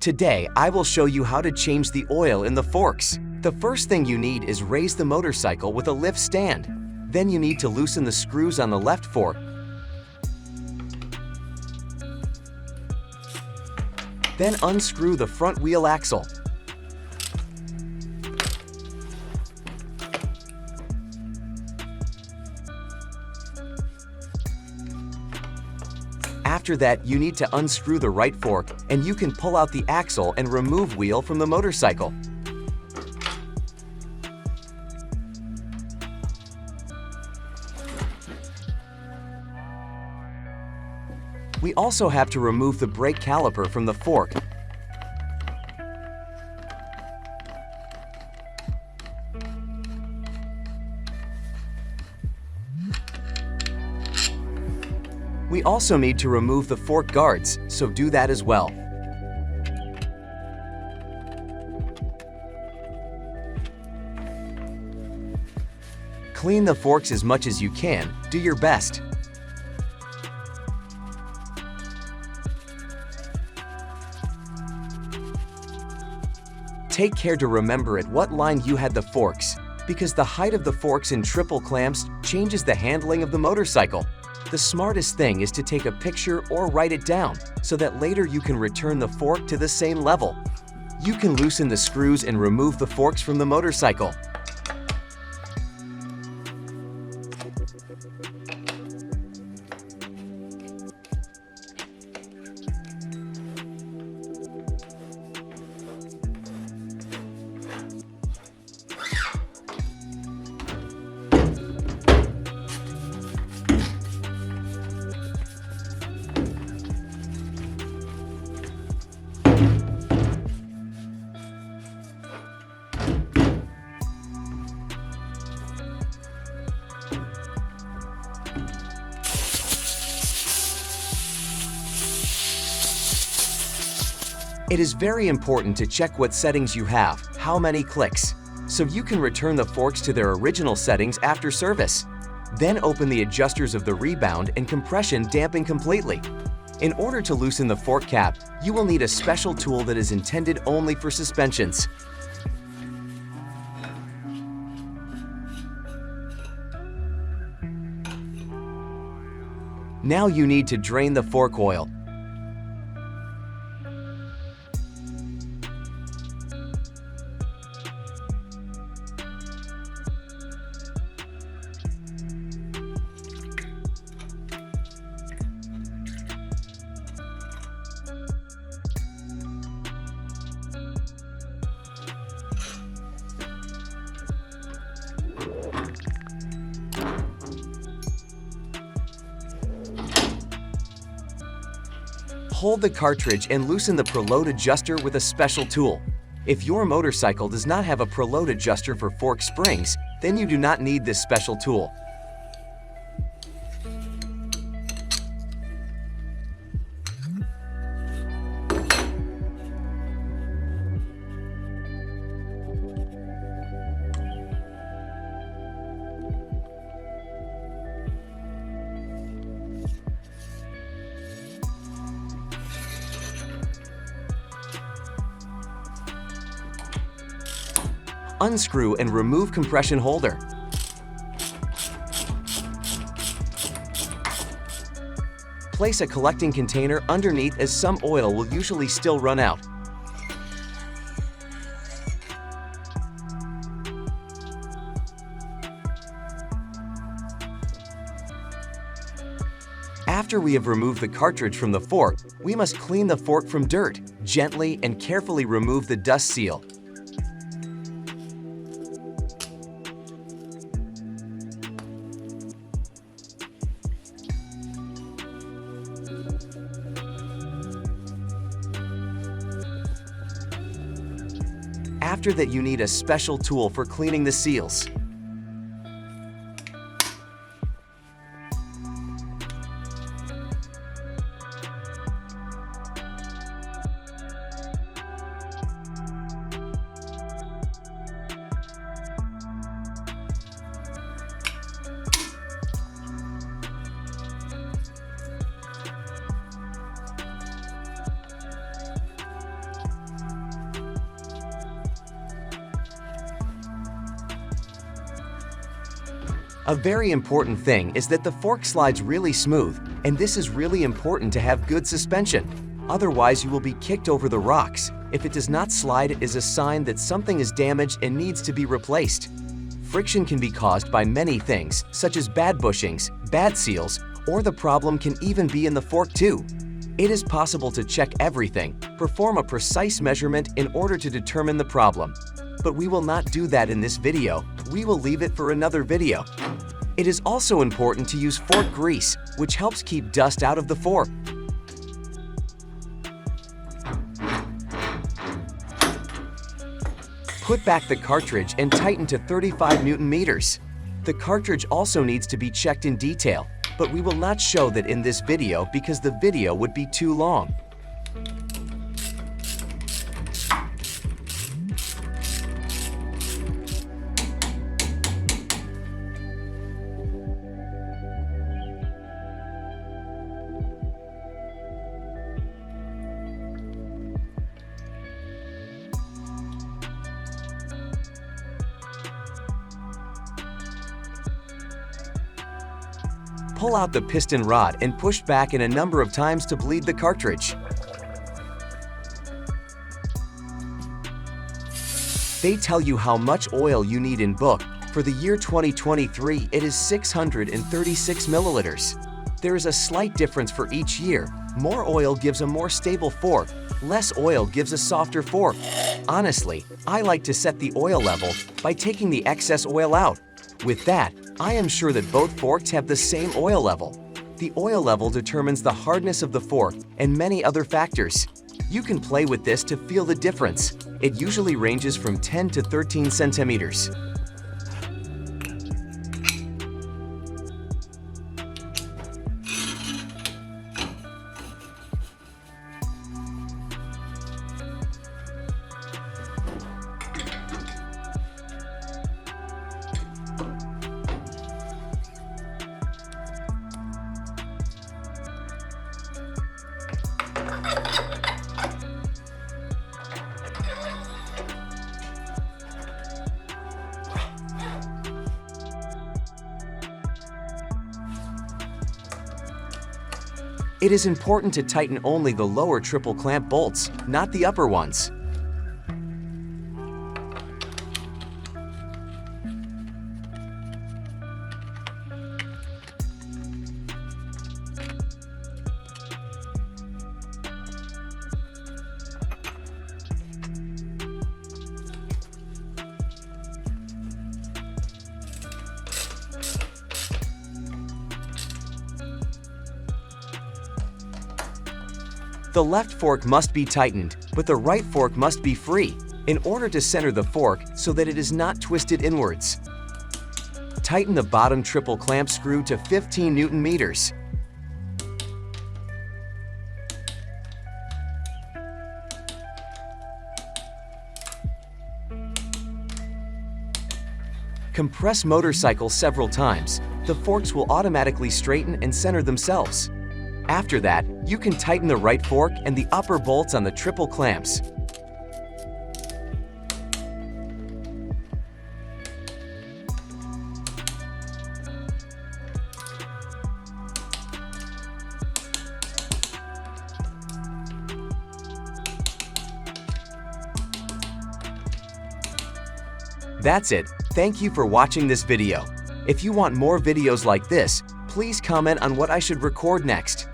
Today, I will show you how to change the oil in the forks. The first thing you need is raise the motorcycle with a lift stand. Then you need to loosen the screws on the left fork. Then unscrew the front wheel axle. After that, you need to unscrew the right fork, and you can pull out the axle and remove wheel from the motorcycle. We also have to remove the brake caliper from the fork. We also need to remove the fork guards, so do that as well. Clean the forks as much as you can. Do your best. Take care to remember at what line you had the forks, because the height of the forks in triple clamps changes the handling of the motorcycle. The smartest thing is to take a picture or write it down so that later you can return the fork to the same level. You can loosen the screws and remove the forks from the motorcycle. It is very important to check what settings you have, how many clicks, so you can return the forks to their original settings after service. Then open the adjusters of the rebound and compression damping completely. In order to loosen the fork cap, you will need a special tool that is intended only for suspensions. Now you need to drain the fork oil. Hold the cartridge and loosen the preload adjuster with a special tool. If your motorcycle does not have a preload adjuster for fork springs, then you do not need this special tool. Unscrew and remove compression holder. Place a collecting container underneath as some oil will usually still run out. After we have removed the cartridge from the fork, we must clean the fork from dirt. Gently and carefully remove the dust seal. After that, you need a special tool for cleaning the seals. A very important thing is that the fork slides really smooth, and this is really important to have good suspension. Otherwise, you will be kicked over the rocks. If it does not slide, it is a sign that something is damaged and needs to be replaced. Friction can be caused by many things, such as bad bushings, bad seals, or the problem can even be in the fork too. It is possible to check everything, perform a precise measurement in order to determine the problem. But we will not do that in this video. We will leave it for another video. It is also important to use fork grease, which helps keep dust out of the fork. Put back the cartridge and tighten to 35 Newton meters. The cartridge also needs to be checked in detail, but we will not show that in this video because the video would be too long. Pull out the piston rod and push back in a number of times to bleed the cartridge. They tell you how much oil you need in book. For the year 2023, it is 636 milliliters. There is a slight difference for each year. More oil gives a more stable fork. Less oil gives a softer fork. Honestly, I like to set the oil level by taking the excess oil out. With that, I am sure that both forks have the same oil level. The oil level determines the hardness of the fork and many other factors. You can play with this to feel the difference. It usually ranges from 10 to 13 centimeters. It is important to tighten only the lower triple clamp bolts, not the upper ones. The left fork must be tightened, but the right fork must be free in order to center the fork so that it is not twisted inwards. Tighten the bottom triple clamp screw to 15 Newton meters. Compress motorcycle several times. The forks will automatically straighten and center themselves. After that, you can tighten the right fork and the upper bolts on the triple clamps. That's it. Thank you for watching this video. If you want more videos like this, please comment on what I should record next.